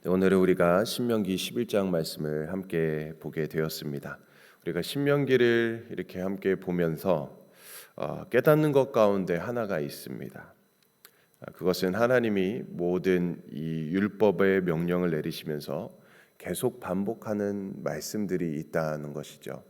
오늘은 우리가 신명기 11장 말씀을 함께 보게 되었습니다. 우리가 신명기를 이렇게 함께 보면서 깨닫는 것 가운데 하나가 있습니다. 그것은 하나님이 모든 이 율법의 명령을 내리시면서 계속 반복하는 말씀들이 있다는 것이죠.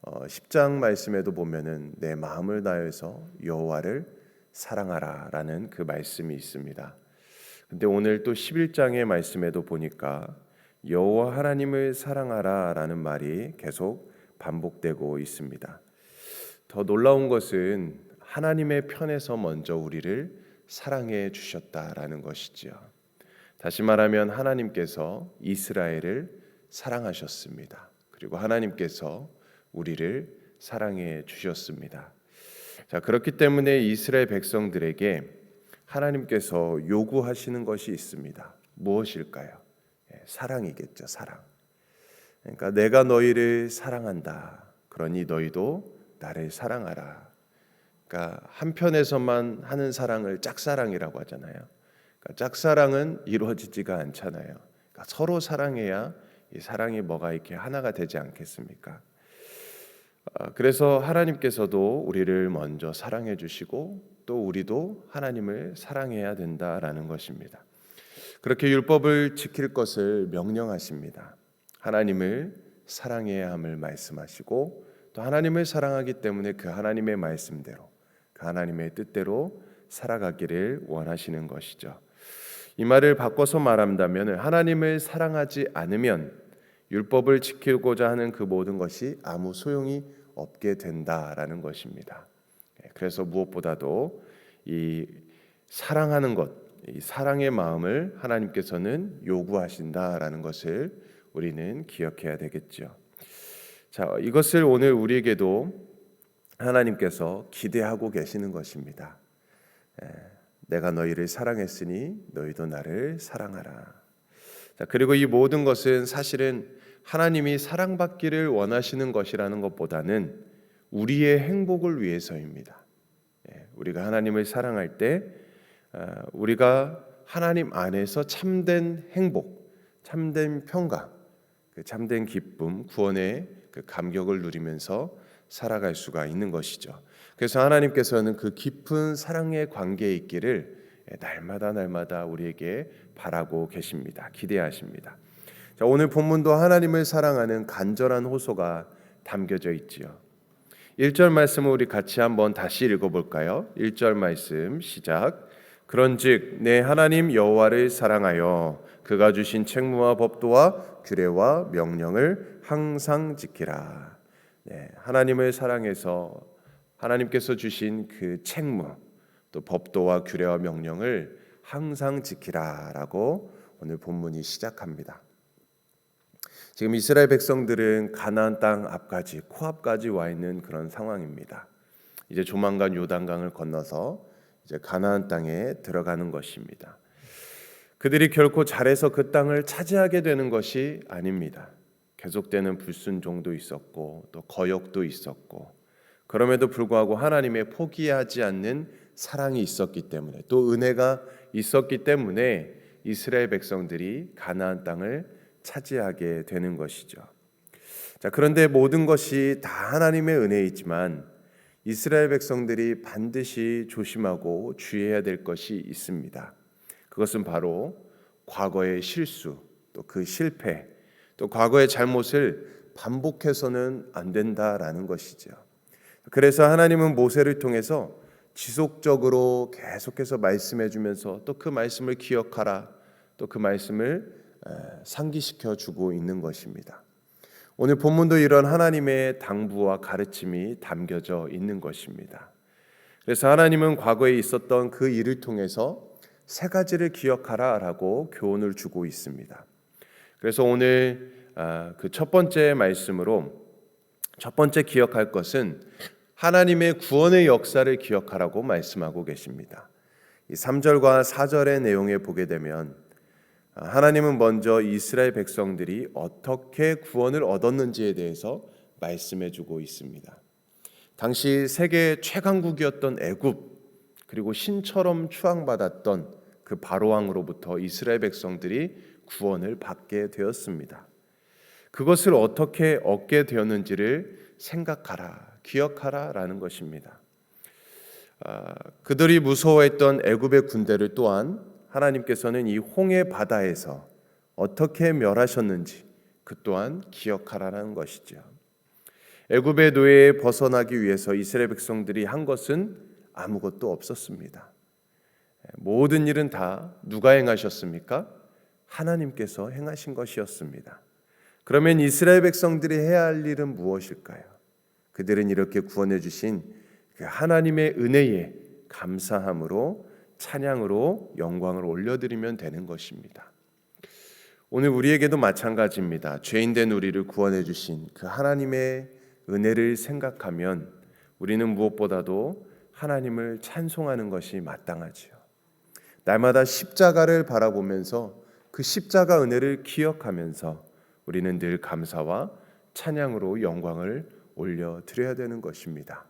10장 말씀에도 보면은 내 마음을 다해서 여호와를 사랑하라라는 그 말씀이 있습니다. 근데 오늘 또 11장의 말씀에도 보니까 여호와 하나님을 사랑하라라는 말이 계속 반복되고 있습니다. 더 놀라운 것은 하나님의 편에서 먼저 우리를 사랑해 주셨다라는 것이지요. 다시 말하면 하나님께서 이스라엘을 사랑하셨습니다. 그리고 하나님께서 우리를 사랑해 주셨습니다. 자, 그렇기 때문에 이스라엘 백성들에게 하나님께서 요구하시는 것이 있습니다. 무엇일까요? 사랑이겠죠, 사랑. 그러니까 내가 너희를 사랑한다. 그러니 너희도 나를 사랑하라. 그러니까 한편에서만 하는 사랑을 짝사랑이라고 하잖아요. 그러니까 짝사랑은 이루어지지가 않잖아요. 그러니까 서로 사랑해야 이 사랑이 뭐가 이렇게 하나가 되지 않겠습니까? 그래서 하나님께서도 우리를 먼저 사랑해 주시고 또 우리도 하나님을 사랑해야 된다라는 것입니다. 그렇게 율법을 지킬 것을 명령하십니다. 하나님을 사랑해야 함을 말씀하시고 또 하나님을 사랑하기 때문에 그 하나님의 말씀대로 그 하나님의 뜻대로 살아가기를 원하시는 것이죠. 이 말을 바꿔서 말한다면 하나님을 사랑하지 않으면 율법을 지키고자 하는 그 모든 것이 아무 소용이 없게 된다라는 것입니다. 그래서 무엇보다도 이 사랑하는 것, 이 사랑의 마음을 하나님께서는 요구하신다라는 것을 우리는 기억해야 되겠죠. 자, 이것을 오늘 우리에게도 하나님께서 기대하고 계시는 것입니다. 내가 너희를 사랑했으니 너희도 나를 사랑하라. 자, 그리고 이 모든 것은 사실은 하나님이 사랑받기를 원하시는 것이라는 것보다는 우리의 행복을 위해서입니다. 우리가 하나님을 사랑할 때 우리가 하나님 안에서 참된 행복, 참된 평강, 그 참된 기쁨, 구원의 그 감격을 누리면서 살아갈 수가 있는 것이죠. 그래서 하나님께서는 그 깊은 사랑의 관계에 있기를 날마다 우리에게 바라고 계십니다. 기대하십니다. 자, 오늘 본문도 하나님을 사랑하는 간절한 호소가 담겨져 있지요. 1절 말씀을 우리 같이 한번 다시 읽어볼까요? 1절 말씀 시작. 그런즉 내 하나님 여호와를 사랑하여 그가 주신 책무와 법도와 규례와 명령을 항상 지키라. 하나님을 사랑해서 하나님께서 주신 그 책무 또 법도와 규례와 명령을 항상 지키라라고 오늘 본문이 시작합니다. 지금 이스라엘 백성들은 가나안 땅 앞까지 코앞까지 와 있는 그런 상황입니다. 이제 조만간 요단강을 건너서 이제 가나안 땅에 들어가는 것입니다. 그들이 결코 잘해서 그 땅을 차지하게 되는 것이 아닙니다. 계속되는 불순종도 있었고 또 거역도 있었고 그럼에도 불구하고 하나님의 포기하지 않는 사랑이 있었기 때문에 또 은혜가 있었기 때문에 이스라엘 백성들이 가나안 땅을 차지하게 되는 것이죠. 자, 그런데 모든 것이 다 하나님의 은혜이지만 이스라엘 백성들이 반드시 조심하고 주의해야 될 것이 있습니다. 그것은 바로 과거의 실수, 또 그 실패, 또 과거의 잘못을 반복해서는 안 된다라는 것이죠. 그래서 하나님은 모세를 통해서 지속적으로 계속해서 말씀해 주면서 또 그 말씀을 기억하라, 또 그 말씀을 상기시켜 주고 있는 것입니다. 오늘 본문도 이런 하나님의 당부와 가르침이 담겨져 있는 것입니다. 그래서 하나님은 과거에 있었던 그 일을 통해서 세 가지를 기억하라라고 교훈을 주고 있습니다. 그래서 오늘 그 첫 번째 말씀으로 첫 번째 기억할 것은 하나님의 구원의 역사를 기억하라고 말씀하고 계십니다. 이 3절과 4절의 내용에 보게 되면 하나님은 먼저 이스라엘 백성들이 어떻게 구원을 얻었는지에 대해서 말씀해 주고 있습니다. 당시 세계 최강국이었던 애굽 그리고 신처럼 추앙받았던 그 바로왕으로부터 이스라엘 백성들이 구원을 받게 되었습니다. 그것을 어떻게 얻게 되었는지를 생각하라, 기억하라라는 것입니다. 그들이 무서워했던 애굽의 군대를 또한 하나님께서는 이 홍해 바다에서 어떻게 멸하셨는지 그 또한 기억하라는 것이죠. 애굽의 노예에 벗어나기 위해서 이스라엘 백성들이 한 것은 아무것도 없었습니다. 모든 일은 다 누가 행하셨습니까? 하나님께서 행하신 것이었습니다. 그러면 이스라엘 백성들이 해야 할 일은 무엇일까요? 그들은 이렇게 구원해 주신 그 하나님의 은혜에 감사함으로 찬양으로 영광을 올려드리면 되는 것입니다. 오늘 우리에게도 마찬가지입니다. 죄인된 우리를 구원해 주신 그 하나님의 은혜를 생각하면 우리는 무엇보다도 하나님을 찬송하는 것이 마땅하지요. 날마다 십자가를 바라보면서 그 십자가 은혜를 기억하면서 우리는 늘 감사와 찬양으로 영광을 올려드려야 되는 것입니다.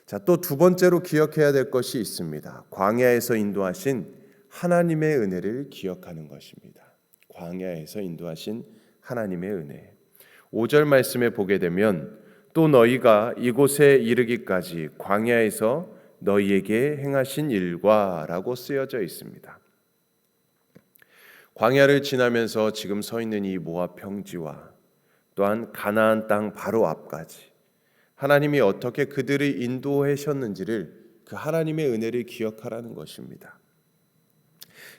자, 또 두 번째로 기억해야 될 것이 있습니다. 광야에서 인도하신 하나님의 은혜를 기억하는 것입니다. 광야에서 인도하신 하나님의 은혜. 5절 말씀에 보게 되면 또 너희가 이곳에 이르기까지 광야에서 너희에게 행하신 일과 라고 쓰여져 있습니다. 광야를 지나면서 지금 서 있는 이 모압 평지와 또한 가나안 땅 바로 앞까지 하나님이 어떻게 그들을 인도하셨는지를 그 하나님의 은혜를 기억하라는 것입니다.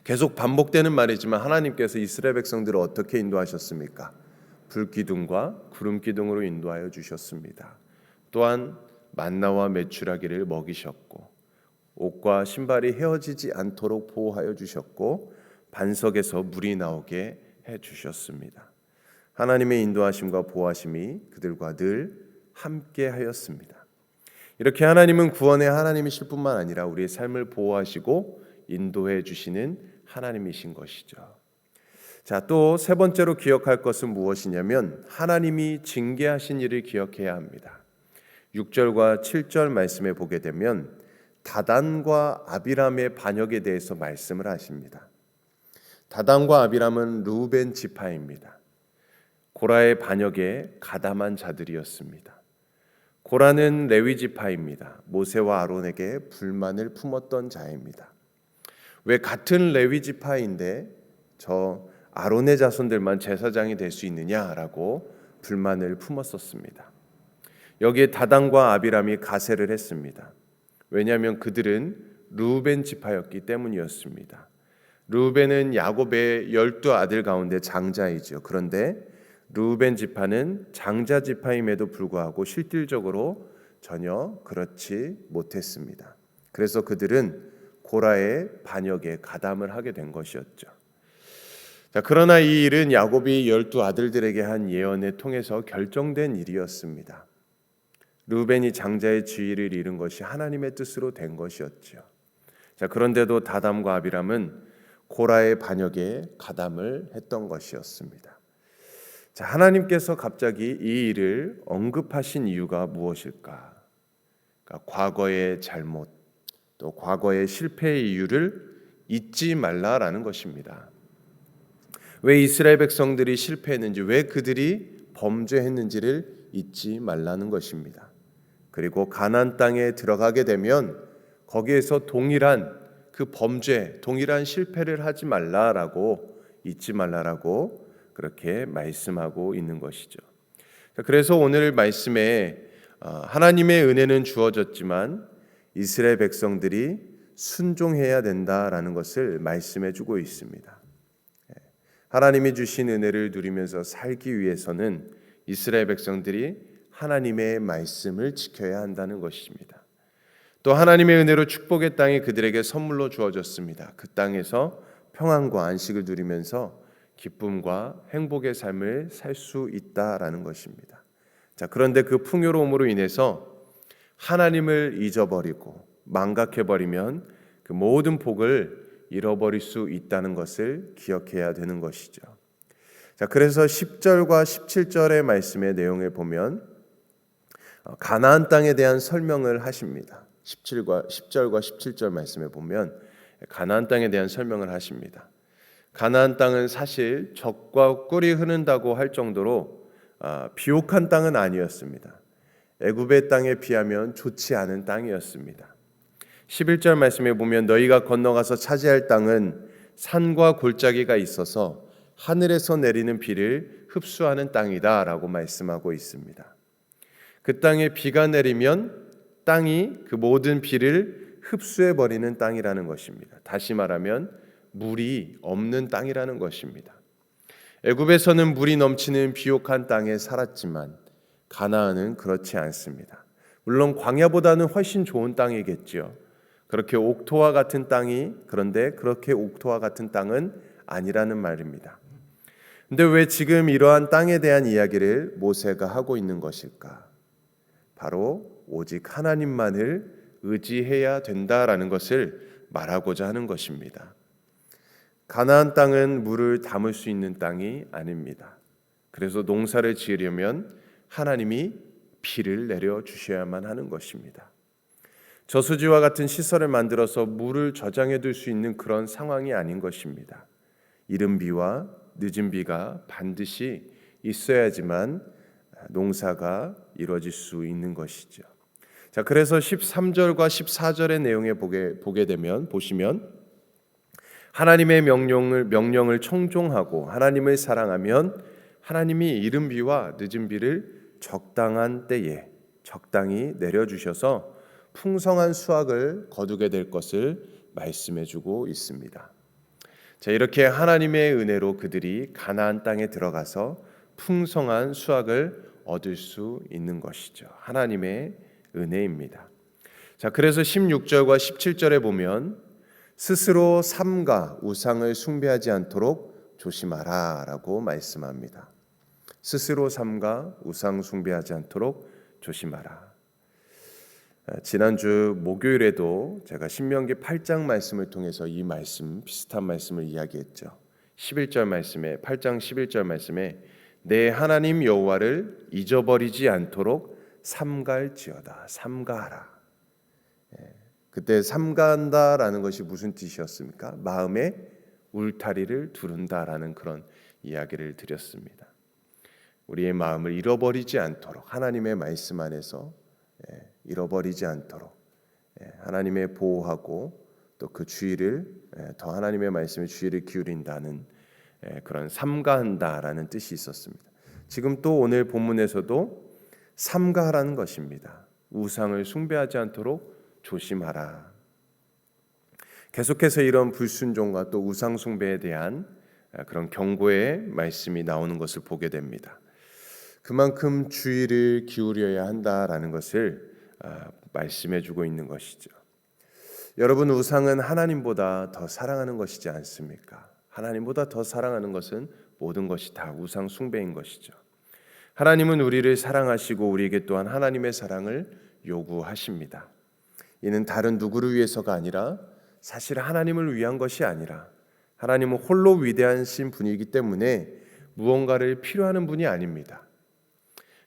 계속 반복되는 말이지만 하나님께서 이스라엘 백성들을 어떻게 인도하셨습니까? 불기둥과 구름기둥으로 인도하여 주셨습니다. 또한 만나와 메추라기를 먹이셨고 옷과 신발이 헤어지지 않도록 보호하여 주셨고 반석에서 물이 나오게 해 주셨습니다. 하나님의 인도하심과 보호하심이 그들과 늘 함께 하였습니다. 이렇게 하나님은 구원의 하나님이실 뿐만 아니라 우리의 삶을 보호하시고 인도해 주시는 하나님이신 것이죠. 자, 또 세 번째로 기억할 것은 무엇이냐면 하나님이 징계하신 일을 기억해야 합니다. 6절과 7절 말씀에 보게 되면 다단과 아비람의 반역에 대해서 말씀을 하십니다. 다단과 아비람은 르우벤 지파입니다. 고라의 반역에 가담한 자들이었습니다. 고라는 레위 지파입니다. 모세와 아론에게 불만을 품었던 자입니다. 왜 같은 레위 지파인데 저 아론의 자손들만 제사장이 될 수 있느냐라고 불만을 품었었습니다. 여기에 다단과 아비람이 가세를 했습니다. 왜냐하면 그들은 르우벤 지파였기 때문이었습니다. 르우벤은 야곱의 12아들 가운데 장자이죠. 그런데 르우벤 지파는 장자 지파임에도 불구하고 실질적으로 전혀 그렇지 못했습니다. 그래서 그들은 고라의 반역에 가담을 하게 된 것이었죠. 자, 그러나 이 일은 야곱이 12아들들에게 한 예언을 통해서 결정된 일이었습니다. 르우벤이 장자의 지위를 잃은 것이 하나님의 뜻으로 된 것이었죠. 자, 그런데도 다담과 아비람은 고라의 반역에 가담을 했던 것이었습니다. 자, 하나님께서 갑자기 이 일을 언급하신 이유가 무엇일까? 그러니까 과거의 잘못, 또 과거의 실패의 이유를 잊지 말라라는 것입니다. 왜 이스라엘 백성들이 실패했는지, 왜 그들이 범죄했는지를 잊지 말라는 것입니다. 그리고 가나안 땅에 들어가게 되면 거기에서 동일한 그 범죄, 동일한 실패를 하지 말라라고, 잊지 말라라고 그렇게 말씀하고 있는 것이죠. 그래서 오늘 말씀에 하나님의 은혜는 주어졌지만 이스라엘 백성들이 순종해야 된다라는 것을 말씀해 주고 있습니다. 하나님이 주신 은혜를 누리면서 살기 위해서는 이스라엘 백성들이 하나님의 말씀을 지켜야 한다는 것입니다. 또 하나님의 은혜로 축복의 땅이 그들에게 선물로 주어졌습니다. 그 땅에서 평안과 안식을 누리면서 기쁨과 행복의 삶을 살 수 있다라는 것입니다. 자, 그런데 그 풍요로움으로 인해서 하나님을 잊어버리고 망각해버리면 그 모든 복을 잃어버릴 수 있다는 것을 기억해야 되는 것이죠. 자, 그래서 10절과 17절의 말씀의 내용을 보면 가나안 땅에 대한 설명을 하십니다. 10절과 17절 말씀에 보면 가나안 땅에 대한 설명을 하십니다. 가나안 땅은 사실 젖과 꿀이 흐른다고 할 정도로 비옥한 땅은 아니었습니다. 애굽의 땅에 비하면 좋지 않은 땅이었습니다. 11절 말씀에 보면 너희가 건너가서 차지할 땅은 산과 골짜기가 있어서 하늘에서 내리는 비를 흡수하는 땅이다 라고 말씀하고 있습니다. 그 땅에 비가 내리면 땅이 그 모든 비를 흡수해버리는 땅이라는 것입니다. 다시 말하면 물이 없는 땅이라는 것입니다. 애굽에서는 물이 넘치는 비옥한 땅에 살았지만 가나안은 그렇지 않습니다. 물론 광야보다는 훨씬 좋은 땅이겠죠. 그렇게 옥토와 같은 땅이, 그런데 그렇게 옥토와 같은 땅은 아니라는 말입니다. 근데 왜 지금 이러한 땅에 대한 이야기를 모세가 하고 있는 것일까? 바로 오직 하나님만을 의지해야 된다라는 것을 말하고자 하는 것입니다. 가나안 땅은 물을 담을 수 있는 땅이 아닙니다. 그래서 농사를 지으려면 하나님이 비를 내려 주셔야만 하는 것입니다. 저수지와 같은 시설을 만들어서 물을 저장해 둘 수 있는 그런 상황이 아닌 것입니다. 이른 비와 늦은 비가 반드시 있어야지만 농사가 이루어질 수 있는 것이죠. 자, 그래서 13절과 14절의 내용에 보시면 하나님의 명령을 청종하고 하나님을 사랑하면 하나님이 이른 비와 늦은 비를 적당한 때에 적당히 내려주셔서 풍성한 수확을 거두게 될 것을 말씀해주고 있습니다. 자, 이렇게 하나님의 은혜로 그들이 가나안 땅에 들어가서 풍성한 수확을 얻을 수 있는 것이죠. 하나님의 은혜입니다. 자, 그래서 16절과 17절에 보면 스스로 삼가 우상을 숭배하지 않도록 조심하라 라고 말씀합니다. 스스로 삼가 우상 숭배하지 않도록 조심하라. 지난주 목요일에도 제가 신명기 8장 말씀을 통해서 이 말씀, 비슷한 말씀을 이야기했죠. 11절 말씀에, 8장 11절 말씀에 내 하나님 여호와를 잊어버리지 않도록 삼갈지어다. 삼가하라. 그때 삼가한다라는 것이 무슨 뜻이었습니까? 마음에 울타리를 두른다라는 그런 이야기를 드렸습니다. 우리의 마음을 잃어버리지 않도록 하나님의 말씀 안에서 잃어버리지 않도록 하나님의 보호하고 또 그 주의를 더 하나님의 말씀에 주의를 기울인다는 그런 삼가한다라는 뜻이 있었습니다. 지금 또 오늘 본문에서도 삼가하라는 것입니다. 우상을 숭배하지 않도록 조심하라. 계속해서 이런 불순종과 또 우상 숭배에 대한 그런 경고의 말씀이 나오는 것을 보게 됩니다. 그만큼 주의를 기울여야 한다라는 것을 말씀해주고 있는 것이죠. 여러분, 우상은 하나님보다 더 사랑하는 것이지 않습니까? 하나님보다 더 사랑하는 것은 모든 것이 다 우상 숭배인 것이죠. 하나님은 우리를 사랑하시고 우리에게 또한 하나님의 사랑을 요구하십니다. 이는 다른 누구를 위해서가 아니라 사실 하나님을 위한 것이 아니라 하나님은 홀로 위대하신 분이기 때문에 무언가를 필요하는 분이 아닙니다.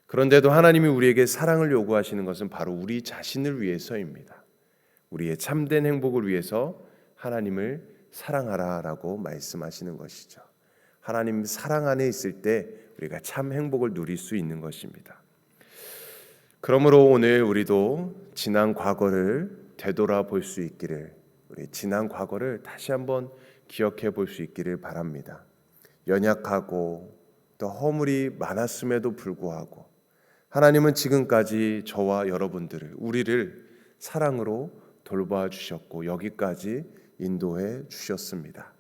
그런데도 하나님이 우리에게 사랑을 요구하시는 것은 바로 우리 자신을 위해서입니다. 우리의 참된 행복을 위해서 하나님을 사랑하라라고 말씀하시는 것이죠. 하나님 사랑 안에 있을 때 우리가 참 행복을 누릴 수 있는 것입니다. 그러므로 오늘 우리도 지난 과거를 되돌아볼 수 있기를, 우리 지난 과거를 다시 한번 기억해 볼 수 있기를 바랍니다. 연약하고 또 허물이 많았음에도 불구하고 하나님은 지금까지 저와 여러분들을, 우리를 사랑으로 돌봐 주셨고 여기까지 인도해 주셨습니다.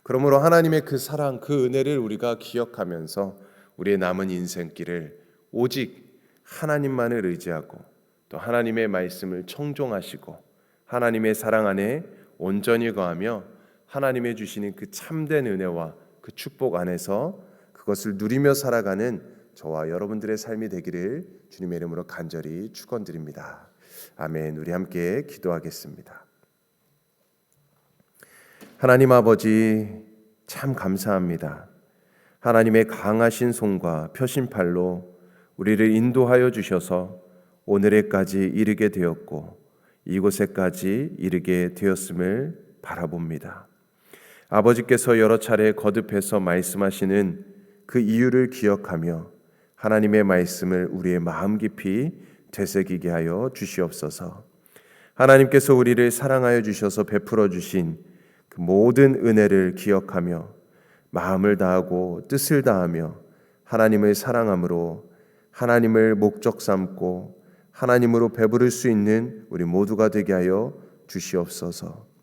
그러므로 하나님의 그 사랑, 그 은혜를 우리가 기억하면서 우리의 남은 인생길을 오직 하나님만을 의지하고 또 하나님의 말씀을 청종하시고 하나님의 사랑 안에 온전히 거하며 하나님의 주시는 그 참된 은혜와 그 축복 안에서 그것을 누리며 살아가는 저와 여러분들의 삶이 되기를 주님의 이름으로 간절히 축원드립니다. 아멘. 우리 함께 기도하겠습니다. 하나님 아버지, 참 감사합니다. 하나님의 강하신 손과 펴신 팔로 우리를 인도하여 주셔서 오늘에까지 이르게 되었고 이곳에까지 이르게 되었음을 바라봅니다. 아버지께서 여러 차례 거듭해서 말씀하시는 그 이유를 기억하며 하나님의 말씀을 우리의 마음 깊이 되새기게 하여 주시옵소서. 하나님께서 우리를 사랑하여 주셔서 베풀어 주신 그 모든 은혜를 기억하며 마음을 다하고 뜻을 다하며 하나님을 사랑함으로 하나님을 목적 삼고 하나님으로 배부를 수 있는 우리 모두가 되게 하여 주시옵소서.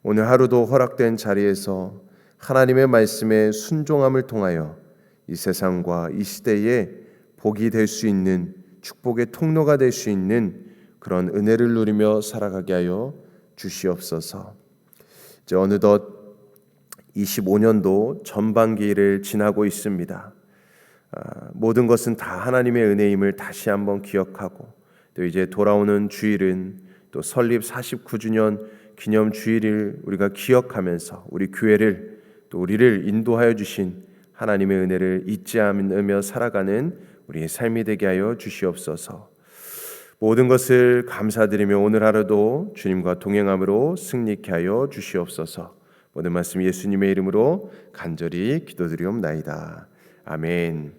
오늘 하루도 허락된 자리에서 하나님의 말씀에 순종함을 통하여 이 세상과 이 시대에 복이 될 수 있는 축복의 통로가 될 수 있는 그런 은혜를 누리며 살아가게 하여 주시옵소서. 이제 어느덧 25년도 전반기를 지나고 있습니다. 모든 것은 다 하나님의 은혜임을 다시 한번 기억하고 또 이제 돌아오는 주일은 또 설립 49주년 기념 주일을 우리가 기억하면서 우리 교회를 또 우리를 인도하여 주신 하나님의 은혜를 잊지 않으며 살아가는 우리의 삶이 되게 하여 주시옵소서. 모든 것을 감사드리며 오늘 하루도 주님과 동행함으로 승리케 하여 주시옵소서. 모든 말씀 예수님의 이름으로 간절히 기도드리옵나이다. 아멘.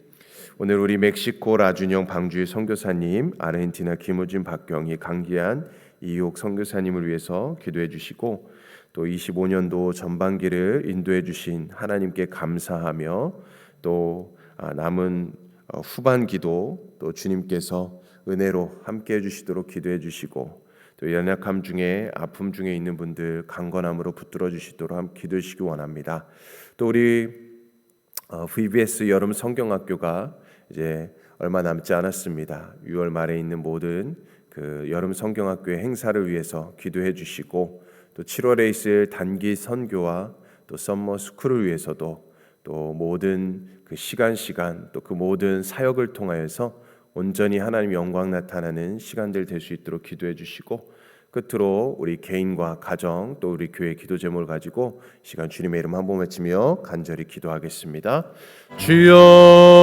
오늘 우리 멕시코 라준영 방주의 선교사님, 아르헨티나 김우진 박경희 강기한 이옥 선교사님을 위해서 기도해 주시고 또 25년도 전반기를 인도해 주신 하나님께 감사하며 또 남은 후반기도 또 주님께서 은혜로 함께 해주시도록 기도해 주시고 또 연약함 중에 아픔 중에 있는 분들 강건함으로 붙들어 주시도록 기도해 주시기 원합니다. 또 우리 VBS 여름 성경학교가 이제 얼마 남지 않았습니다. 6월 말에 있는 모든 그 여름 성경학교의 행사를 위해서 기도해 주시고 또 7월에 있을 단기 선교와 또 썸머 스쿨을 위해서도 또 모든 그 시간 또 그 모든 사역을 통하여서 온전히 하나님 영광 나타나는 시간들 될 수 있도록 기도해 주시고 끝으로 우리 개인과 가정 또 우리 교회 기도 제목을 가지고 시간 주님의 이름 한번 외치며 간절히 기도하겠습니다. 주여